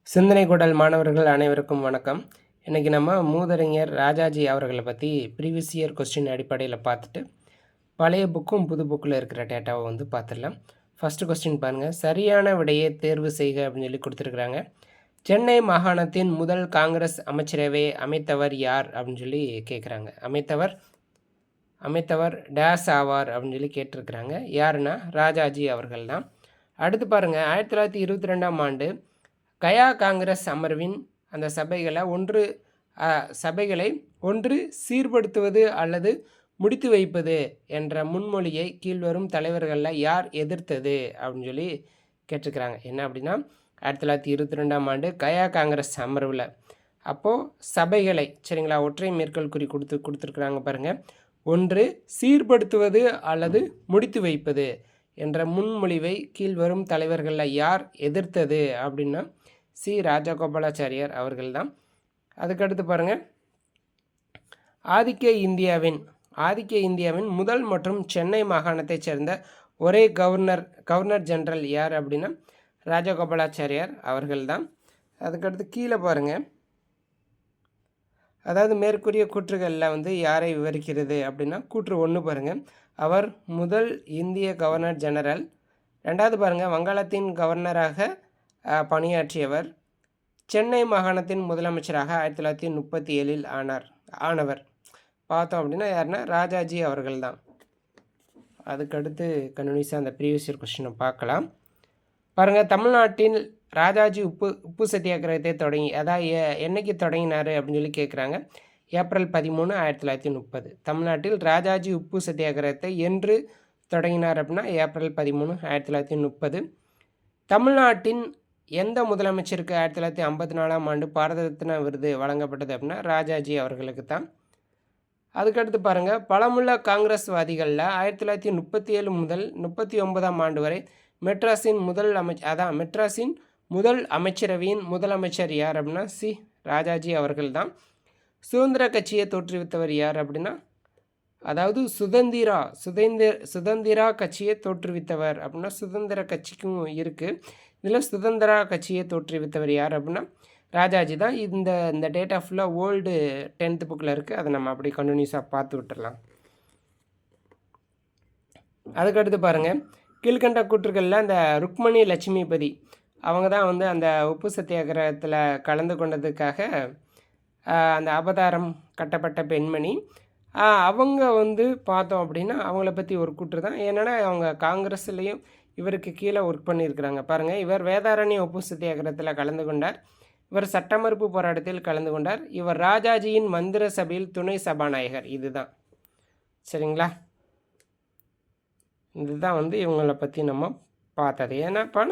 சிந்தனை குடல் மாணவர்கள் அனைவருக்கும் வணக்கம். இன்றைக்கி நம்ம மூதறிஞர் ராஜாஜி அவர்களை பற்றி ப்ரீவியஸ் இயர் கொஸ்டின் அடிப்படையில் பார்த்துட்டு பழைய புக்கும் புது புக்கில் இருக்கிற டேட்டாவை வந்து பார்த்துடலாம். ஃபஸ்ட்டு கொஸ்டின் பாருங்கள். சரியான விடையை தேர்வு செய்க அப்படின்னு சொல்லி கொடுத்துருக்குறாங்க. சென்னை மாகாணத்தின் முதல் காங்கிரஸ் அமைச்சரவையை அமைத்தவர் யார் அப்படின்னு சொல்லி கேட்குறாங்க. அமைத்தவர் டேஸ் ஆவார் அப்படின்னு சொல்லி கேட்டிருக்கிறாங்க. யாருன்னா ராஜாஜி அவர்கள் தான். அடுத்து பாருங்கள், 1922ஆம் ஆண்டு கயா காங்கிரஸ் அமர்வின் அந்த சபைகளை ஒன்று சீர்படுத்துவது அல்லது முடித்து வைப்பது என்ற முன்மொழியை கீழ்வரும் தலைவர்களில் யார் எதிர்த்தது அப்படின்னு சொல்லி கேட்டிருக்கிறாங்க. என்ன அப்படின்னா 1922ஆம் ஆண்டு கயா காங்கிரஸ் அமர்வில் அப்போது சபைகளை சரிங்களா ஒற்றை மேற்கோள் குறி கொடுத்துருக்குறாங்க பாருங்கள். ஒன்று சீர்படுத்துவது அல்லது முடித்து வைப்பது என்ற முன்மொழிவை கீழ்வரும் தலைவர்களில் யார் எதிர்த்தது அப்படின்னா சி ராஜகோபாலாச்சாரியார் அவர்கள் தான். அதுக்கடுத்து பாருங்கள், ஆதிக்க இந்தியாவின் முதல் மற்றும் சென்னை மாகாணத்தைச் சேர்ந்த ஒரே கவர்னர் ஜெனரல் யார் அப்படின்னா ராஜகோபாலாச்சாரியார் அவர்கள் தான். அதுக்கடுத்து கீழே பாருங்கள், அதாவது மேற்கூறிய கூற்றுகளில் வந்து யாரை விவரிக்கிறது அப்படின்னா கூற்று 1 பாருங்கள், அவர் முதல் இந்திய கவர்னர் ஜெனரல். 2வது பாருங்கள், வங்காளத்தின் கவர்னராக பணியாற்றியவர். சென்னை மாகாணத்தின் முதலமைச்சராக 1937இல் ஆனவர். பார்த்தோம் அப்படின்னா யாருன்னா ராஜாஜி அவர்கள் தான். அதுக்கடுத்து கன்யூனிஸாக அந்த ப்ரீவியஸ் இயர் கொஸ்டினை பார்க்கலாம். பாருங்கள், தமிழ்நாட்டில் ராஜாஜி உப்பு சத்தியாகிரகத்தை அதாவது என்னைக்கு தொடங்கினார் அப்படின்னு சொல்லி கேட்குறாங்க. ஏப்ரல் 13, 1930. தமிழ்நாட்டில் ராஜாஜி உப்பு சத்தியாகிரகத்தை என்று தொடங்கினார் அப்படின்னா ஏப்ரல் 13, 1930. தமிழ்நாட்டின் எந்த முதலமைச்சருக்கு 1954ஆம் ஆண்டு பாரத ரத்னா விருது வழங்கப்பட்டது அப்படின்னா ராஜாஜி அவர்களுக்கு தான். அதுக்கடுத்து பாருங்கள், பலமுள்ள காங்கிரஸ்வாதிகளில் 1937 முதல் 1939ஆம் ஆண்டு வரை மெட்ராஸின் முதல் அமைச்சரவையின் முதலமைச்சர் யார் அப்படின்னா சி ராஜாஜி அவர்கள் தான். சுதந்திர கட்சியை தோற்றுவித்தவர் யார் அப்படின்னா அதாவது சுதந்திரா கட்சியை தோற்றுவித்தவர் அப்படின்னா சுதந்திர கட்சிக்கும் இருக்குது. இதில் சுதந்திரா கட்சியை தோற்றுவித்தவர் யார் அப்படின்னா ராஜாஜி தான். இந்த டேட்டா ஃபுல்லாக ஓல்டு 10th புக்கில் இருக்குது. அதை நம்ம அப்படி கண்டினியூஸாக பார்த்து விட்டுடலாம். அதுக்கடுத்து பாருங்கள், கீழ்கண்ட கூற்றுகளில் அந்த ருக்மணி லட்சுமிபதி அவங்க தான் வந்து அந்த உப்பு சத்தியாகிரகத்தில் கலந்து கொண்டதுக்காக அந்த அவதாரம் கட்டப்பட்ட பெண்மணி. அவங்க வந்து பார்த்தோம் அப்படின்னா அவங்கள பற்றி ஒரு கூற்று தான். ஏன்னா அவங்க காங்கிரஸ்லேயும் இவருக்கு கீழே ஒர்க் பண்ணியிருக்கிறாங்க. பாருங்கள், இவர் வேதாரண்ய உப்பு சத்தியாகிரகத்தில் கலந்து கொண்டார். இவர் சட்ட மறுப்பு போராட்டத்தில் கலந்து கொண்டார். இவர் ராஜாஜியின் மந்திர சபையில் துணை சபாநாயகர். இதுதான் சரிங்களா. இதுதான் வந்து இவங்கள பற்றி நம்ம பார்த்தது. ஏன்னாப்பா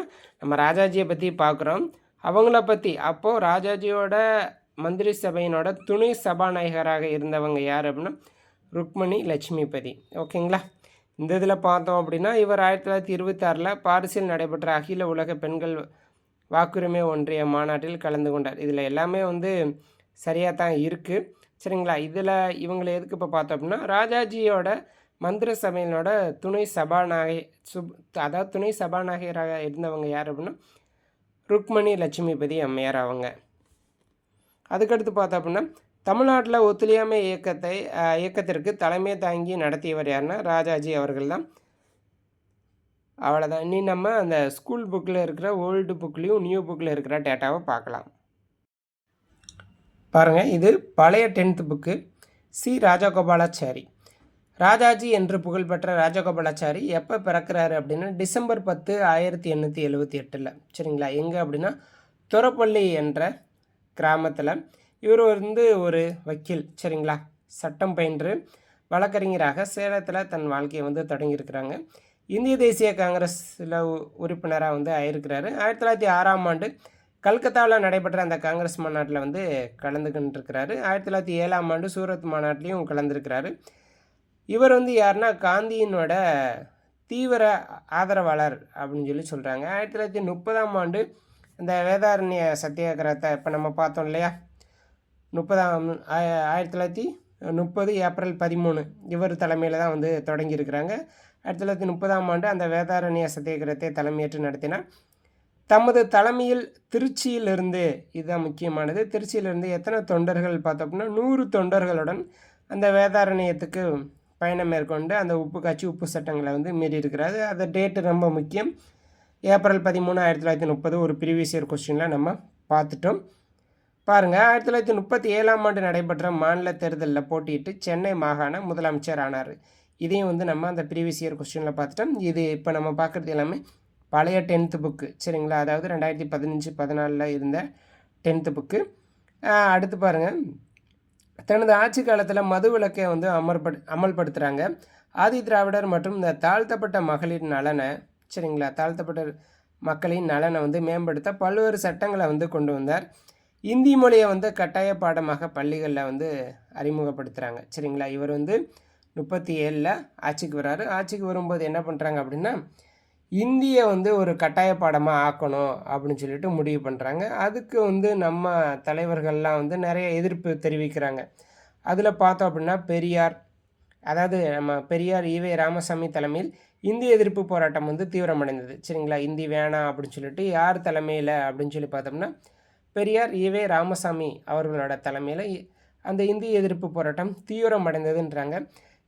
நம்ம ராஜாஜியை பற்றி பார்க்குறோம். அவங்கள பற்றி அப்போது ராஜாஜியோட மந்திரி சபையினோட துணை சபாநாயகராக இருந்தவங்க யார் அப்படின்னா ருக்மணி லட்சுமிபதி. ஓகேங்களா. இந்த இதில் பார்த்தோம் அப்படின்னா இவர் 1926 பாரிஸில் நடைபெற்ற அகில உலக பெண்கள் வாக்குரிமை ஒன்றிய மாநாட்டில் கலந்து கொண்டார். இதில் எல்லாமே வந்து சரியாக தான் இருக்குது சரிங்களா. இதில் இவங்களை எதுக்கு இப்போ பார்த்தோம் அப்படின்னா ராஜாஜியோட மந்திர சபையினோட துணை சபாநாயகராக இருந்தவங்க யார் அப்படின்னா ருக்மணி லட்சுமிபதி அம்மையார் அவங்க. அதுக்கடுத்து பார்த்தோம் அப்படின்னா தமிழ்நாட்டில் ஒத்துழையாமை இயக்கத்திற்கு தலைமை தாங்கி நடத்தியவர் யாருன்னா ராஜாஜி அவர்கள் தான். அவ்வளோதான். இனி நம்ம அந்த ஸ்கூல் புக்கில் இருக்கிற ஓல்டு புக்லேயும் நியூ புக்கில் இருக்கிற டேட்டாவை பார்க்கலாம். பாருங்கள், இது பழைய 10th book. C Rajagopalachari. Rajaji என்று புகழ்பெற்ற ராஜகோபாலாச்சாரி எப்போ பிறக்கிறாரு அப்படின்னா டிசம்பர் 10, 1878 சரிங்களா. எங்கே அப்படின்னா துரப்பள்ளி என்ற கிராமத்தில். இவர் வந்து ஒரு வக்கீல் சரிங்களா. சட்டம் பயின்று வழக்கறிஞராக சேலத்தில் தன் வாழ்க்கையை வந்து தொடங்கியிருக்கிறாங்க. இந்திய தேசிய காங்கிரஸில் உறுப்பினராக வந்து ஆயிருக்கிறாரு. 1906ஆம் ஆண்டு கல்கத்தாவில் நடைபெற்ற அந்த காங்கிரஸ் மாநாட்டில் வந்து கலந்துக்கிட்டுருக்கிறாரு. 1907ஆம் ஆண்டு சூரத் மாநாட்டிலையும் கலந்துருக்கிறாரு. இவர் வந்து யாருன்னா காந்தியினோட தீவிர ஆதரவாளர் அப்படின்னு சொல்லி சொல்கிறாங்க. 1930ஆம் ஆண்டு இந்த வேதாரண்ய சத்தியாகிரகத்தை இப்போ நம்ம பார்த்தோம் இல்லையா, 1930 ஏப்ரல் 13 இவர் தலைமையில் தான் வந்து தொடங்கியிருக்கிறாங்க. 1930ஆம் ஆண்டு அந்த வேதாரண்ய சத்தியாகிரகத்தை தலைமையேற்று நடத்தினார். தமது தலைமையில் திருச்சியிலிருந்து, இதுதான் முக்கியமானது, திருச்சியிலிருந்து எத்தனை தொண்டர்கள் பார்த்தோம்னா 100 தொண்டர்களுடன் அந்த வேதாரண்யத்துக்கு பயணம் மேற்கொண்டு அந்த உப்பு காட்சி உப்பு சட்டங்களை வந்து மீறியிருக்கிறாரு. அந்த டேட்டு ரொம்ப முக்கியம். ஏப்ரல் 13, 1930 ஒரு ப்ரீவியஸ் இயர் கொஸ்டினில் நம்ம பார்த்துட்டோம். பாருங்கள், 1937ஆம் ஆண்டு நடைபெற்ற மாநில தேர்தலில் போட்டியிட்டு சென்னை மாகாண முதலமைச்சர் ஆனார். இதையும் வந்து நம்ம அந்த ப்ரீவியஸ் இயர் கொஸ்டினில் பார்த்துட்டோம். இது இப்போ நம்ம பார்க்குறது எல்லாமே பழைய 10th புக்கு, சரிங்களா? அதாவது 2015-14 இருந்த 10th புக்கு. அடுத்து பாருங்கள், தனது ஆட்சி காலத்தில் மது விலக்கை வந்து அமல்படுத்துகிறாங்க. ஆதி திராவிடர் மற்றும் இந்த தாழ்த்தப்பட்ட மகளிர் நலனை, சரிங்களா, தாழ்த்தப்பட்ட மக்களின் நலனை வந்து மேம்படுத்த பல்வேறு சட்டங்களை வந்து கொண்டு வந்தார். இந்தி மொழியை வந்து கட்டாய பாடமாக பள்ளிகளில் வந்து அறிமுகப்படுத்துகிறாங்க, சரிங்களா? இவர் வந்து 37ல் ஆட்சிக்கு வர்றாரு. ஆட்சிக்கு வரும்போது என்ன பண்ணுறாங்க அப்படின்னா, இந்தியை வந்து ஒரு கட்டாய பாடமாக ஆக்கணும் அப்படின்னு சொல்லிட்டு முடிவு பண்ணுறாங்க. அதுக்கு வந்து நம்ம தலைவர்கள்லாம் வந்து நிறைய எதிர்ப்பு தெரிவிக்கிறாங்க. அதில் பார்த்தோம் அப்படின்னா பெரியார், அதாவது நம்ம பெரியார் ஈவே ராமசாமி தலைமையில் இந்தி எதிர்ப்பு போராட்டம் வந்து தீவிரமடைந்தது, சரிங்களா? இந்தி வேணாம் அப்படின்னு சொல்லிட்டு யார் தலைமையில் அப்படின்னு சொல்லி பார்த்தோம்னா பெரியார் ஈவே ராமசாமி அவர்களோட தலைமையில் அந்த இந்தி எதிர்ப்பு போராட்டம் தீவிரமடைந்ததுன்றாங்க.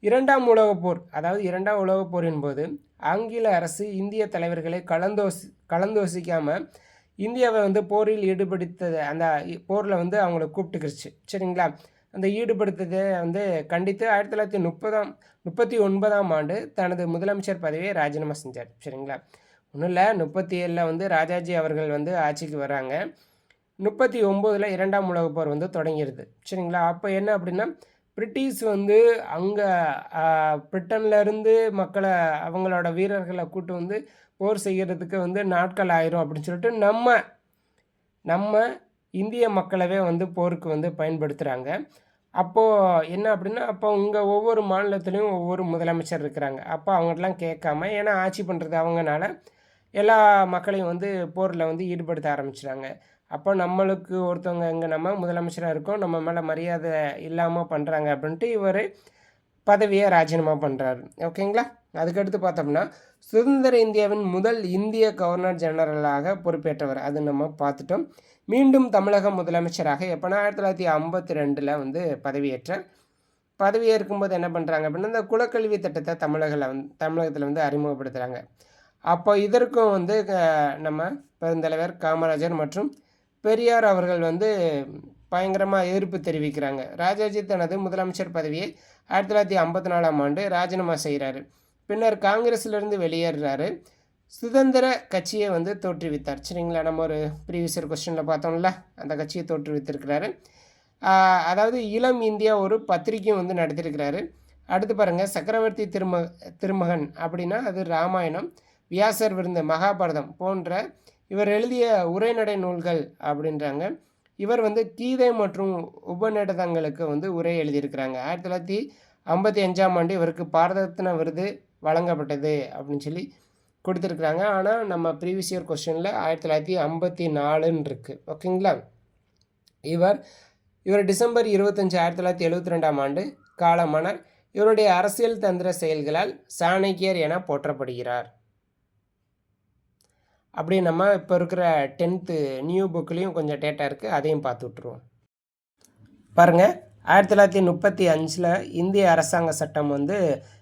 2ஆம் உலகப் போர், அதாவது 2ஆம் உலகப் போரின் போது ஆங்கில அரசு இந்திய தலைவர்களை கலந்தோசிக்காமல் இந்தியாவை வந்து போரில் ஈடுபடுத்தது, அந்த போரில் வந்து அவங்கள கூப்பிட்டுக்கிருச்சு, சரிங்களா? அந்த ஈடுபடுத்ததை வந்து கண்டித்து 1939ஆம் ஆண்டு தனது முதலமைச்சர் பதவியை ராஜினாமா செஞ்சார், சரிங்களா? ஒன்றும் இல்லை, 37ல் வந்து ராஜாஜி அவர்கள் வந்து ஆட்சிக்கு வராங்க. 39ல் 2ஆம் உலகப் போர் வந்து தொடங்கிடுது, சரிங்களா? அப்போ என்ன அப்படின்னா, பிரிட்டிஷ் வந்து அங்கே பிரிட்டன்லேருந்து மக்களை, அவங்களோட வீரர்களை கூட்டு வந்து போர் செய்கிறதுக்கு வந்து நாட்கள் ஆயிரும் அப்படின்னு சொல்லிட்டு நம்ம இந்திய மக்களவே வந்து போருக்கு வந்து பயன்படுத்துகிறாங்க. அப்போது என்ன அப்படின்னா, அப்போ இங்கே ஒவ்வொரு மாநிலத்துலேயும் ஒவ்வொரு முதலமைச்சர் இருக்கிறாங்க. அப்போ அவங்கள்ட்டலாம் கேட்காம, ஏன்னா ஆட்சி பண்ணுறது அவங்கனால எல்லா மக்களையும் வந்து போரில் வந்து ஈடுபடுத்த ஆரம்பிச்சிட்டாங்க. அப்போ நம்மளுக்கு ஒருத்தவங்க இங்கே நம்ம முதலமைச்சராக இருக்கோம், நம்ம மேலே மரியாதை இல்லாமல் பண்ணுறாங்க அப்படின்ட்டு இவர் பதவியை ராஜினாமா பண்ணுறாரு, ஓகேங்களா? அதுக்கடுத்து பார்த்தோம்னா சுதந்திர இந்தியாவின் முதல் இந்திய கவர்னர் ஜெனரலாக பொறுப்பேற்றவர், அது நம்ம பார்த்துட்டோம். மீண்டும் தமிழக முதலமைச்சராக எப்போனா 1952ல் வந்து பதவியேற்றார். பதவியேற்கும்போது என்ன பண்ணுறாங்க அப்படின்னா, இந்த குலக்கல்வி திட்டத்தை தமிழகத்தில் வந்து அறிமுகப்படுத்துகிறாங்க. அப்போ இதற்கும் வந்து நம்ம பெருந்தலைவர் காமராஜர் மற்றும் பெரியார் அவர்கள் வந்து பயங்கரமாக எதிர்ப்பு தெரிவிக்கிறாங்க. ராஜாஜி தனது முதலமைச்சர் பதவியை 1954ஆம் ஆண்டு ராஜினாமா செய்கிறாரு. பின்னர் காங்கிரஸிலிருந்து வெளியேறாரு. சுதந்திர கட்சியை வந்து தோற்றுவித்தார், சரிங்களா? நம்ம ஒரு ப்ரீவியஸ் இயர் கொஸ்டினில் பார்த்தோம்ல, அந்த கட்சியை தோற்றுவித்திருக்கிறாரு. அதாவது இளம் இந்தியா ஒரு பத்திரிக்கையும் வந்து நடத்தியிருக்கிறாரு. அடுத்து பாருங்கள், சக்கரவர்த்தி திருமகன் அப்படின்னா அது ராமாயணம், வியாசர் விருந்து, மகாபாரதம் போன்ற இவர் எழுதிய உரைநடை நூல்கள் அப்படின்றாங்க. இவர் வந்து கீதை மற்றும் உபநிடதங்களுக்கு வந்து உரை எழுதியிருக்கிறாங்க. 1955ஆம் ஆண்டு இவருக்கு பாரத ரத்னா விருது வழங்கப்பட்டது அப்படின்னு சொல்லி கொடுத்துருக்குறாங்க. ஆனால் நம்ம ப்ரீவியஸ் இயர் கொஸ்டினில் 1954ன்னு இருக்குது, ஓகேங்களா? இவர் டிசம்பர் 25, 1972ஆம் ஆண்டு காலமானார். இவருடைய அரசியல் தந்திர செயல்களால் சாணக்கியர் என போற்றப்படுகிறார். அப்படி நம்ம இப்போ இருக்கிற 10th நியூ புக்லேயும் கொஞ்சம் டேட்டா இருக்குது, அதையும் பார்த்து விட்ருவோம். பாருங்கள், 1935ல் இந்திய அரசாங்க சட்டம் வந்து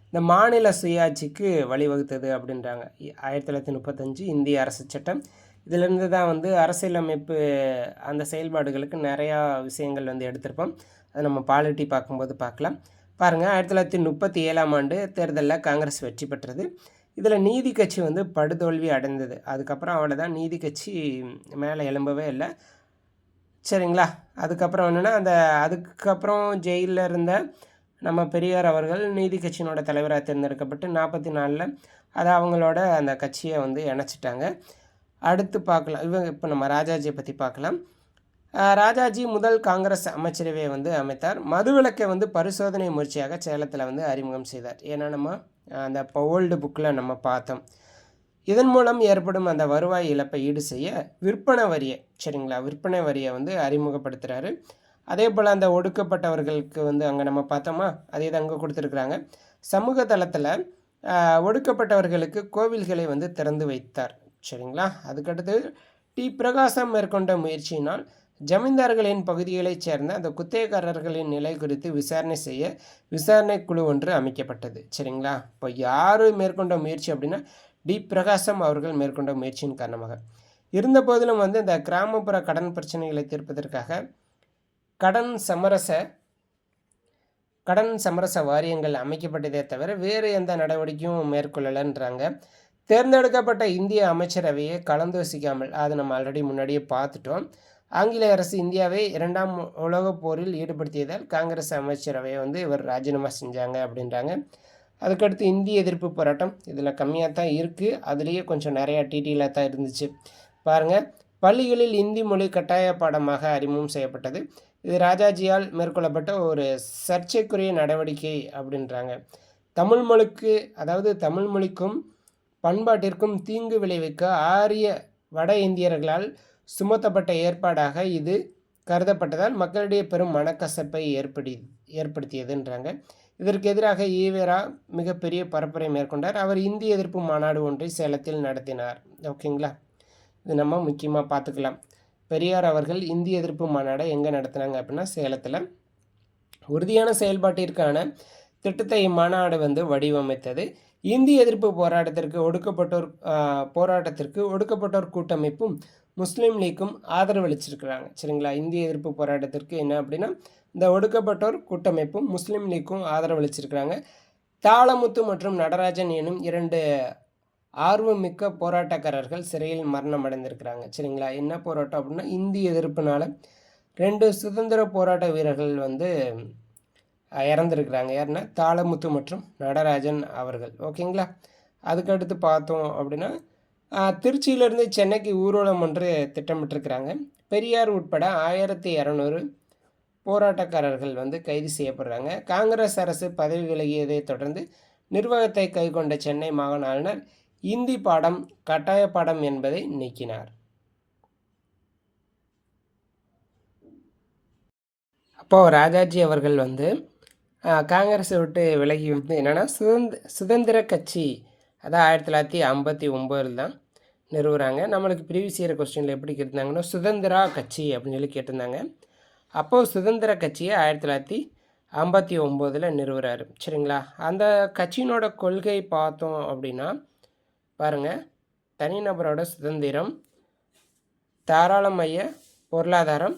இந்த மாநில சுயாட்சிக்கு வழிவகுத்தது அப்படின்றாங்க. 1935 இந்திய அரசு சட்டம். இதிலிருந்து தான் வந்து அரசியலமைப்பு அந்த செயல்பாடுகளுக்கு நிறையா விஷயங்கள் வந்து எடுத்திருப்போம். அதை நம்ம பாலிட்டி பார்க்கும்போது பார்க்கலாம். பாருங்கள், 1937ஆம் ஆண்டு தேர்தலில் காங்கிரஸ் வெற்றி பெற்றது. இதில் நீதி கட்சி வந்து படுதோல்வி அடைந்தது. அதுக்கப்புறம் அவ்வளோதான், நீதி கட்சி மேலே எழும்பவே இல்லை, சரிங்களா? அதுக்கப்புறம் என்னென்னா, அதுக்கப்புறம் ஜெயிலில் இருந்த நம்ம பெரியார் அவர்கள் நீதி கட்சியினோட தலைவராக தேர்ந்தெடுக்கப்பட்டு 44ல் அதை அவங்களோட அந்த கட்சியை வந்து இணைச்சிட்டாங்க. அடுத்து பார்க்கலாம், இப்போ நம்ம ராஜாஜியை பற்றி பார்க்கலாம். ராஜாஜி முதல் காங்கிரஸ் அமைச்சரவையை வந்து அமைத்தார். மதுவிலக்கை வந்து பரிசோதனை முயற்சியாக சேலத்தில் வந்து அறிமுகம் செய்தார். ஏன்னா நம்ம அந்த இப்போ ஓல்டு புக்கில் நம்ம பார்த்தோம். இதன் மூலம் ஏற்படும் அந்த வருவாய் இழப்பை ஈடு செய்ய விற்பனை வரியை, சரிங்களா, விற்பனை வரியை வந்து அறிமுகப்படுத்துகிறாரு. அதே போல் அந்த ஒடுக்கப்பட்டவர்களுக்கு வந்து அங்கே நம்ம பார்த்தோமா, அதே தான் அங்கே கொடுத்துருக்குறாங்க. சமூக தளத்தில் ஒடுக்கப்பட்டவர்களுக்கு கோவில்களை வந்து திறந்து வைத்தார், சரிங்களா. அதுக்கடுத்து டி பிரகாசம் மேற்கொண்ட முயற்சியினால் ஜமீன்தார்களின் பகுதிகளைச் சேர்ந்த அந்த குத்தகைக்காரர்களின் நிலை குறித்து விசாரணை செய்ய விசாரணை குழு ஒன்று அமைக்கப்பட்டது. சரிங்களா. இப்போ யார் மேற்கொண்ட முயற்சி அப்படின்னா டி பிரகாசம் அவர்கள் மேற்கொண்ட முயற்சியின் காரணமாக. இருந்த போதிலும் இந்த கிராமப்புற கடன் பிரச்சனைகளை தீர்ப்பதற்காக கடன் சமரச வாரியங்கள் அமைக்கப்பட்டதே தவிர வேறு எந்த நடவடிக்கையும் மேற்கொள்ளலைன்றாங்க. தேர்ந்தெடுக்கப்பட்ட இந்திய அமைச்சரவையை கலந்தோசிக்காமல், அது நம்ம ஆல்ரெடி முன்னாடியே பார்த்துட்டோம். ஆங்கிலேய அரசு இந்தியாவை 2ஆம் உலகப் போரில் ஈடுபடுத்தியதால் காங்கிரஸ் அமைச்சரவையை இவர் ராஜினாமா செஞ்சாங்க அப்படின்றாங்க. அதுக்கடுத்து இந்திய எதிர்ப்பு போராட்டம் இதில் கம்மியாக தான் இருக்குது, அதுலேயே கொஞ்சம் நிறையா டீட்டெயிலாக தான் இருந்துச்சு. பாருங்கள், பள்ளிகளில் இந்தி மொழி கட்டாய பாடமாக அறிமுகம் செய்யப்பட்டது. இது ராஜாஜியால் மேற்கொள்ளப்பட்ட ஒரு சர்ச்சைக்குரிய நடவடிக்கை அப்படின்றாங்க. தமிழ் மொழிக்கும் பண்பாட்டிற்கும் தீங்கு விளைவிக்க ஆரிய வட இந்தியர்களால் சுமத்தப்பட்ட ஏற்பாடாக இது கருதப்பட்டதால் மக்களிடையே பெரும் மனக்கசப்பை ஏற்படுத்தியதுன்றாங்க. இதற்கு எதிராக ஈவேரா மிகப்பெரிய பரப்புரை மேற்கொண்டார். அவர் இந்திய எதிர்ப்பு மாநாடு ஒன்றை சேலத்தில் நடத்தினார். ஓகேங்களா, இது நம்ம முக்கியமாக பார்த்துக்கலாம். பெரியார் அவர்கள் இந்திய எதிர்ப்பு மாநாடை எங்கே நடத்தினாங்க அப்படின்னா சேலத்தில். உறுதியான செயல்பாட்டிற்கான திட்டத்தை இம்மாநாடு வடிவமைத்தது. இந்திய எதிர்ப்பு ஒடுக்கப்பட்டோர் கூட்டமைப்பும் முஸ்லீம் லீக்கும் ஆதரவளிச்சிருக்கிறாங்க. சரிங்களா. இந்திய எதிர்ப்பு போராட்டத்திற்கு என்ன அப்படின்னா இந்த ஒடுக்கப்பட்டோர் கூட்டமைப்பும் முஸ்லீம் லீக்கும் ஆதரவளிச்சிருக்கிறாங்க. தாளமுத்து மற்றும் நடராஜன் எனும் 2 ஆர்வமிக்க போராட்டக்காரர்கள் சிறையில் மரணம் அடைந்திருக்கிறாங்க. சரிங்களா. என்ன போராட்டம் அப்படின்னா இந்திய எதிர்ப்புனால 2 சுதந்திர போராட்ட வீரர்கள் இறந்துருக்கிறாங்க. யாருன்னா தாளமுத்து மற்றும் நடராஜன் அவர்கள். ஓகேங்களா. அதுக்கடுத்து பார்த்தோம் அப்படின்னா திருச்சியிலிருந்து சென்னைக்கு ஊர்வலம் ஒன்று திட்டமிட்டிருக்கிறாங்க. பெரியார் உட்பட 1200 போராட்டக்காரர்கள் கைது செய்யப்படுறாங்க. காங்கிரஸ் அரசு பதவி விலகியதை தொடர்ந்து நிர்வாகத்தை கைக்கொண்ட சென்னை மாகாண ஆளுநர் இந்தி பாடம் கட்டாய பாடம் என்பதை நீக்கினார். அப்போது ராஜாஜி அவர்கள் காங்கிரஸை விட்டு விலகி என்னென்னா சுதந்திர கட்சி, அதான் 1959 தான் நிறுவுறாங்க. நம்மளுக்கு ப்ரீவியஸ் இயர் கொஸ்டினில் எப்படி கேட்டிருந்தாங்கன்னா சுதந்திரா கட்சி அப்படின்னு சொல்லி கேட்டிருந்தாங்க. அப்போது சுதந்திர கட்சியை 1959 நிறுவுறாரு. சரிங்களா. அந்த கட்சியினோட கொள்கை பார்த்தோம் அப்படின்னா பாருங்கள், தனிநபரோட சுதந்திரம், தாராளமய பொருளாதாரம்,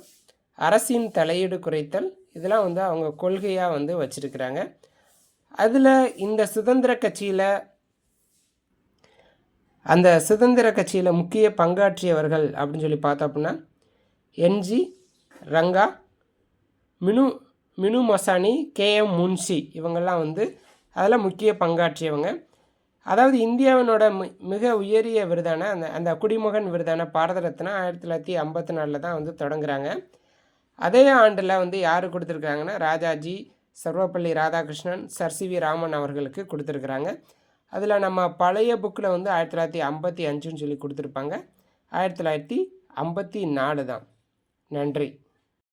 அரசின் தலையீடு குறைத்தல், இதெல்லாம் அவங்க கொள்கையாக வச்சுருக்கிறாங்க. அதில் இந்த சுதந்திர கட்சியில் முக்கிய பங்காற்றியவர்கள் அப்படின்னு சொல்லி பார்த்தோம் அப்படின்னா என்ஜி ரங்கா, மினு மசானி, கேஎம் முன்ஷி, இவங்கெல்லாம் அதில் முக்கிய பங்காற்றியவங்க. அதாவது இந்தியாவினோட மிக உயரிய விருதான அந்த குடிமகன் விருதான பாரத ரத்னா 1954 தான் தொடங்குறாங்க. அதே ஆண்டில் யார் கொடுத்துருக்காங்கன்னா ராஜாஜி, சர்வப்பள்ளி ராதாகிருஷ்ணன், சர் சி.வி. ராமன் அவர்களுக்கு கொடுத்துருக்குறாங்க. அதில் நம்ம பழைய புக்கில் 1955ன்னு சொல்லி கொடுத்துருப்பாங்க. 1954 தான். நன்றி.